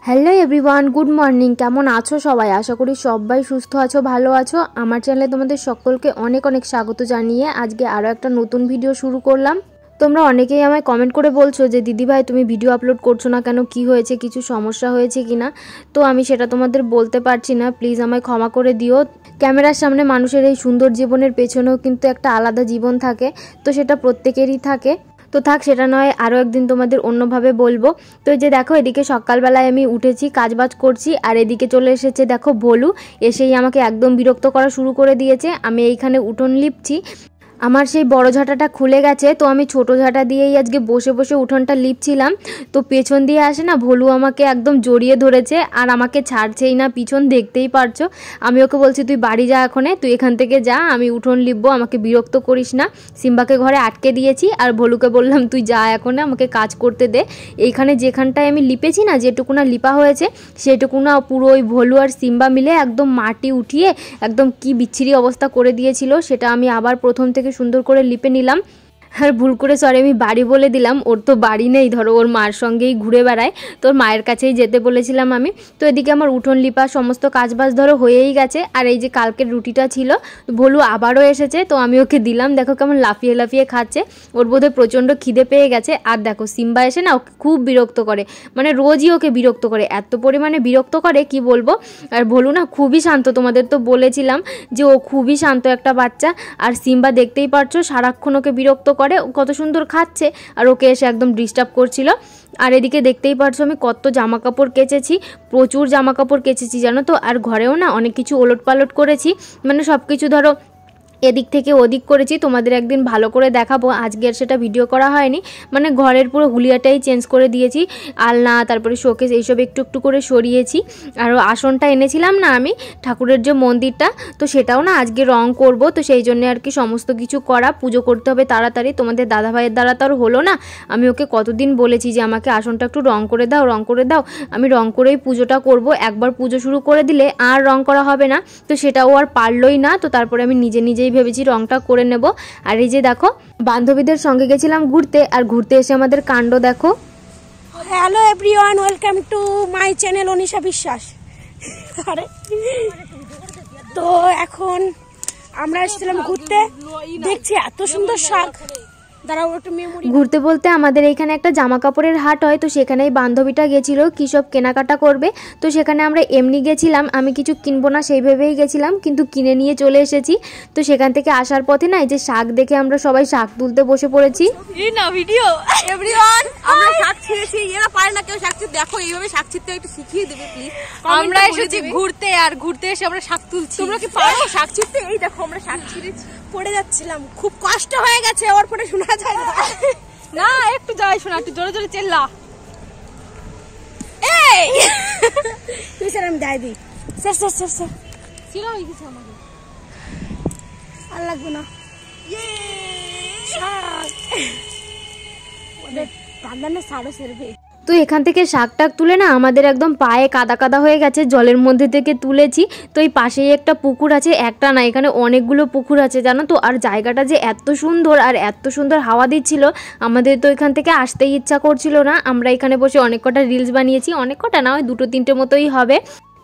Hello everyone, good morning. কেমন আছো সবাই? আশা করি সবাই সুস্থ আছো, ভালো আছো। আমার চ্যানেলে তোমাদের সকলকে অনেক অনেক স্বাগত জানিয়ে আজকে আরও একটা নতুন ভিডিও শুরু করলাম। তোমরা অনেকেই আমায় কমেন্ট করে বলছো যে দিদিভাই তুমি ভিডিও আপলোড করছো না কেন, কি হয়েছে, কিছু সমস্যা হয়েছে কিনা। তো আমি সেটা তোমাদের বলতে পারছি না, প্লিজ আমায় ক্ষমা করে দিও। ক্যামেরার সামনে মানুষের এই সুন্দর জীবনের পেছনেও কিন্তু একটা আলাদা জীবন থাকে, তো সেটা প্রত্যেকেরই থাকে। তো থাক, সেটা নয়, আরও একদিন তোমাদের অন্যভাবে বলবো। তো এই যে দেখো, এদিকে সকালবেলায় আমি উঠেছি, কাজবাজ করছি, আর এদিকে চলে এসেছে দেখো ভোলু। এসেই আমাকে একদম বিরক্ত করা শুরু করে দিয়েছে। আমি এইখানে উঠোন লিপছি, আমার সেই বড় ঝাঁটাটা খুলে গেছে, তো আমি ছোট ঝাঁটা দিয়েই আজকে বসে বসে উঠোনটা লিপছিলাম। তো পেছন দিয়ে আসে না ভোলু, আমাকে একদম জড়িয়ে ধরেছে আর আমাকে ছাড়ছেই না, পিছন দেখতেই পারছো। আমি ওকে বলছি তুই বাড়ি যা, এখনে তুই এখান থেকে যা, আমি উঠোন লিপবো, আমাকে বিরক্ত করিস না। সিম্বাকে ঘরে আটকে দিয়েছি আর ভোলুকে বললাম তুই যা এখনে, আমাকে কাজ করতে দে। এইখানে যেখানটায় আমি লিপেছি না, যেটুকুনা লিপা হয়েছে সেটুকুনা পুরো ওই ভোলু আর সিম্বা মিলে একদম মাটি উঠিয়ে একদম কি বিচ্ছিরি অবস্থা করে দিয়েছিল। সেটা আমি আবার প্রথম থেকে সুন্দর করে লিপে নিলাম। আর ভুল করে সরি আমি বাড়ি বলে দিলাম, ওর তো বাড়ি নেই, ধরো ওর মার সঙ্গেই ঘুরে বেড়ায়, তোর মায়ের কাছেই যেতে বলেছিলাম আমি। তো এদিকে আমার উঠোন লিপা সমস্ত কাজবাজ ধরো হয়েই গেছে। আর এই যে কালকের রুটিটা ছিল, ভোলু আবারও এসেছে, তো আমি ওকে দিলাম। দেখো কেমন লাফিয়ে লাফিয়ে খাচ্ছে, ওর বোধহয় প্রচণ্ড খিদে পেয়ে গেছে। আর দেখো সিম্বা এসে না ওকে খুব বিরক্ত করে, মানে রোজই ওকে বিরক্ত করে, এত পরিমাণে বিরক্ত করে কি বলবো। আর ভোলু না খুবই শান্ত, তোমাদের তো বলেছিলাম যে ও খুবই শান্ত একটা বাচ্চা। আর সিম্বা দেখতেই পারছো সারাক্ষণ ওকে বিরক্ত করে, কত সুন্দর খাচ্ছে আর ওকে এসে একদম ডিস্টার্ব করছিল। আর এদিকে দেখতেই পারছো আমি কত জামা কাপড় কেচেছি, প্রচুর জামা কাপড় কেচেছি জানো তো। আর ঘরেও না অনেক কিছু ওলট পালট করেছি, মানে সব কিছু ধরো এদিক থেকে ওদিক করেছি, তোমাদের একদিন ভালো করে দেখাবো, আজকে আর সেটা ভিডিও করা হয়নি। মানে ঘরের পুরো হুলিয়াটাই চেঞ্জ করে দিয়েছি, আলনা তারপরে শোকেস এইসব একটু একটু করে সরিয়েছি। আর আসনটা এনেছিলাম না আমি, ঠাকুরের যে মন্দিরটা, তো সেটাও না আজকে রং করব, তো সেই জন্য আর কি সমস্ত কিছু করা, পুজো করতে হবে তাড়াতাড়ি। তোমাদের দাদাভাইয়ের দ্বারা তো আর হলো না, আমি ওকে কতদিন বলেছি যে আমাকে আসনটা একটু রং করে দাও, রং করে দাও। আমি রং করেই পুজোটা করব, একবার পুজো শুরু করে দিলে আর রং করা হবে না, তো সেটাও আর পারলই না। তো তারপরে আমি নিজে নিজেই ভেবেছি রংটা করে নেব। আর এই যে দেখো বান্ধবীদের সঙ্গে গেছিলাম ঘুরতে, আর ঘুরতে এসে আমাদের কাণ্ড দেখো। Hello everyone, welcome to my channel Anisha বিশ্বাস। তো এখন আমরা এসেছিলাম ঘুরতে, দেখছি এত সুন্দর শাক। ঘুরতে বলতে আমাদের এইখানে একটা জামা কাপড়ের হাট হয়, তো সেখানেই বান্ধবীটা গেছিল কী সব কেনাকাটা করবে। তো সেখানে আমরা এমনি গেছিলাম, আমি কিছু কিনবো না সেই ভেবেই গেছিলাম, কিন্তু কিনে নিয়ে চলে এসেছি। তো সেখান থেকে আসার পথে না এই যে শাক দেখে আমরা সবাই শাক তুলতে বসে পড়েছি। এই না ভিডিও এভরিওয়ান, আমরা শাক ছিঁড়েছি, এরা পারে না কেউ শাক ছিঁড়তে, দেখো এইভাবে শাক ছিঁড়তে একটু শিখিয়ে দেবে প্লিজ। আমরা এসেছি ঘুরতে, আর ঘুরতে এসে আমরা শাক তুলছি। তোমরা কি পারো শাক ছিঁড়তে? এই দেখো আমরা শাক ছিঁড়েছি, পড়ে যাচ্ছিলাম, খুব কষ্ট হয়ে গেছে, ওর পরে শোনা যায় না। না একটু যাই শোনা, একটু জোরে জোরে চেল্লা। এই তুই স্যার আমি যাই দিই, স্যার স্যার স্যার স্যার ছিঁড়া হয়ে গেছে আমাকে, আর লাগবে না। তো এখান থেকে শাক টাক তুলে না আমাদের একদম পায়ে কাদা কাদা হয়ে গেছে, জলের মধ্যে থেকে তুলেছি। তো এই পাশেই একটা পুকুর আছে, একটা না এখানে অনেকগুলো পুকুর আছে জানো তো। আর জায়গাটা যে এত সুন্দর আর এত সুন্দর হাওয়া দিচ্ছিল, আমাদের তো এখান থেকে আসতেই ইচ্ছা করছিল না। আমরা এখানে বসে অনেক কটা রিলস বানিয়েছি, অনেক কটা না ওই 2-3টে মতোই হবে।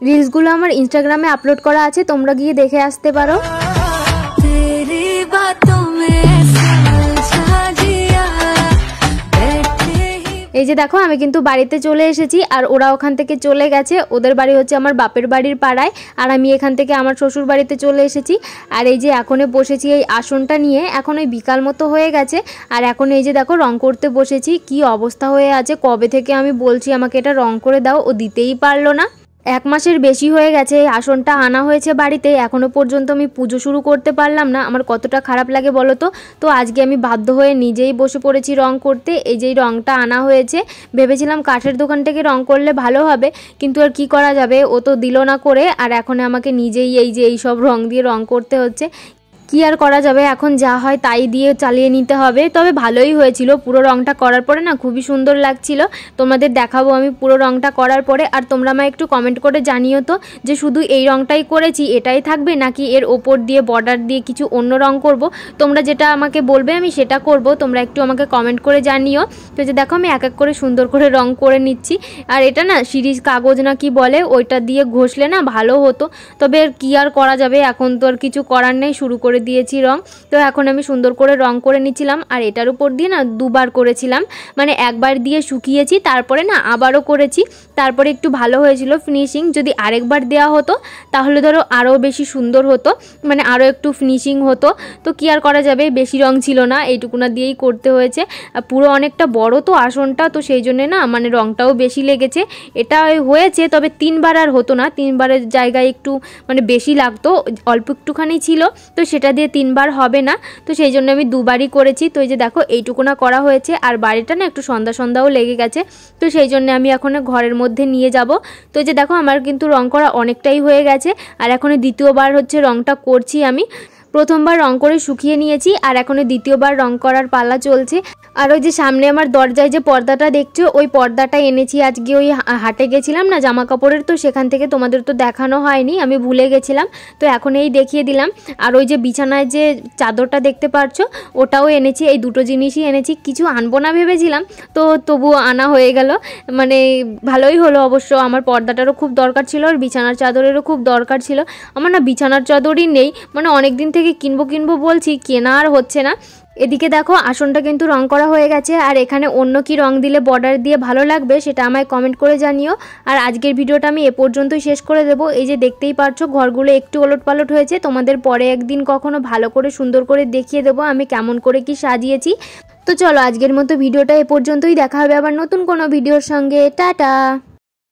রিলসগুলো আমার ইনস্টাগ্রামে আপলোড করা আছে, তোমরা গিয়ে দেখে আসতে পারো। এই যে দেখো আমি কিন্তু বাড়িতে চলে এসেছি, আর ওরা ওখান থেকে চলে গেছে, ওদের বাড়ি হচ্ছে আমার বাপের বাড়ির পাড়ায়, আর আমি এখান থেকে আমার শ্বশুর বাড়িতে চলে এসেছি। আর এই যে এখনে বসেছি এই আসনটা নিয়ে, এখন ওই বিকাল মতো হয়ে গেছে, আর এখন এই যে দেখো রং করতে বসেছি। কি অবস্থা হয়ে আছে, কবে থেকে আমি বলছি আমাকে এটা রং করে দাও, ও দিতেই পারলো না। 1 মাসের বেশি হয়ে গেছে এই আসনটা আনা হয়েছে বাড়িতে, এখনও পর্যন্ত আমি পুজো শুরু করতে পারলাম না, আমার কতটা খারাপ লাগে বলো তো। তো আজকে আমি বাধ্য হয়ে নিজেই বসে পড়েছি রং করতে। এই যে রংটা আনা হয়েছে, ভেবেছিলাম কাঠের দোকান থেকে রং করলে ভালো হবে, কিন্তু আর কি করা যাবে, ও তো দিল না করে। আর এখন আমাকে নিজেই এই যে এই সব রং দিয়ে রং করতে হচ্ছে। কি আর করা যাবে, এখন যা হয় তাই দিয়ে চালিয়ে নিতে হবে। তবে ভালোই হয়েছিল, পুরো রঙটা করার পরে না খুবই সুন্দর লাগছিল। তোমাদের দেখাবো আমি পুরো রঙটা করার পরে। আর তোমরা আমায় একটু কমেন্ট করে জানিও তো যে শুধু এই রঙটাই করেছি এটাই থাকবে, নাকি এর ওপর দিয়ে বর্ডার দিয়ে কিছু অন্য রঙ করব। তোমরা যেটা আমাকে বলবে আমি সেটা করব, তোমরা একটু আমাকে কমেন্ট করে জানিও। তো যে দেখো আমি এক এক করে সুন্দর করে রঙ করে নিচ্ছি। আর এটা না সিরিজ কাগজ না কি বলে, ওইটা দিয়ে ঘষলে না ভালো হতো, তবে কি আর করা যাবে, এখন তো আর কিছু করার নেই, শুরু করে দিয়েছি রং। তো এখন আমি সুন্দর করে রং করে নিচ্ছিলাম। আর এটার উপর দিয়ে না দুবার করেছিলাম, মানে একবার দিয়ে শুকিয়েছি, তারপরে না আবারও করেছি, তারপরে একটু ভালো হয়েছিল ফিনিশিং। যদি আরেকবার দেওয়া হতো তাহলে ধরো আরও বেশি সুন্দর হতো, মানে আরও একটু ফিনিশিং হতো। তো কি আর করা যাবে, বেশি রং ছিল না, এইটুকুনা দিয়েই করতে হয়েছে। পুরো অনেকটা বড় তো আসনটা, তো সেই জন্যে না মানে রংটাও বেশি লেগেছে। এটা হয়েছে, তবে 3 বার আর হতো না, 3 বারের জায়গায় একটু মানে বেশি লাগতো, অল্প একটুখানি ছিল, তো সেটা দিয়ে 3 বার হবে না, তো সেই জন্য আমি 2 বারই করেছি। তো এই যে দেখো এইটুকুনা করা হয়েছে। আর বাড়িটা না একটু সন্ধ্যা সন্ধ্যাও লেগে গেছে, তো সেই জন্য আমি এখন ঘরের মধ্যে নিয়ে যাব। তো এই যে দেখো আমার কিন্তু রং করা অনেকটাই হয়ে গেছে। আর এখন দ্বিতীয়বার হচ্ছে রংটা করছি আমি। প্রথমবার রং করে শুকিয়ে নিয়েছি, আর এখন দ্বিতীয়বার রং করার পালা চলছে। আর ওই যে সামনে আমার দরজায় যে পর্দাটা দেখছো, ওই পর্দাটা এনেছি আজকে, ওই হাটে গেছিলাম না জামা কাপড়ের, তো সেখান থেকে তোমাদের তো দেখানো হয়নি, আমি ভুলে গেছিলাম, তো এখন এই দেখিয়ে দিলাম। আর ওই যে বিছানায় যে চাদরটা দেখতে পাচ্ছ ওটাও এনেছি, এই দুটো জিনিসই এনেছি। কিছু আনবো না ভেবেছিলাম, তো তবুও আনা হয়ে গেল, মানে ভালোই হলো অবশ্য। আমার পর্দাটারও খুব দরকার ছিল, আর বিছানার চাদরেরও খুব দরকার ছিল। আমার না বিছানার চাদরই নেই, মানে অনেক দিন থেকে কিনবো বলছি, কেনা আর হচ্ছে না। এদিকে দেখো আসনটা কিন্তু রং করা হয়ে গেছে। আর এখানে অন্য কি রং দিলে বর্ডার দিয়ে ভালো লাগবে সেটা আমায় কমেন্ট করে জানিও। আর আজকের ভিডিওটা আমি এ পর্যন্তই শেষ করে দেবো। এই যে দেখতেই পারছো ঘরগুলো একটু ওলটপালট হয়েছে, তোমাদের পরে একদিন কখনো ভালো করে সুন্দর করে দেখিয়ে দেবো আমি কেমন করে কি সাজিয়েছি। তো চলো আজকের মতো ভিডিওটা এ পর্যন্তই, দেখা হবে আবার নতুন কোনো ভিডিওর সঙ্গে। টাটা।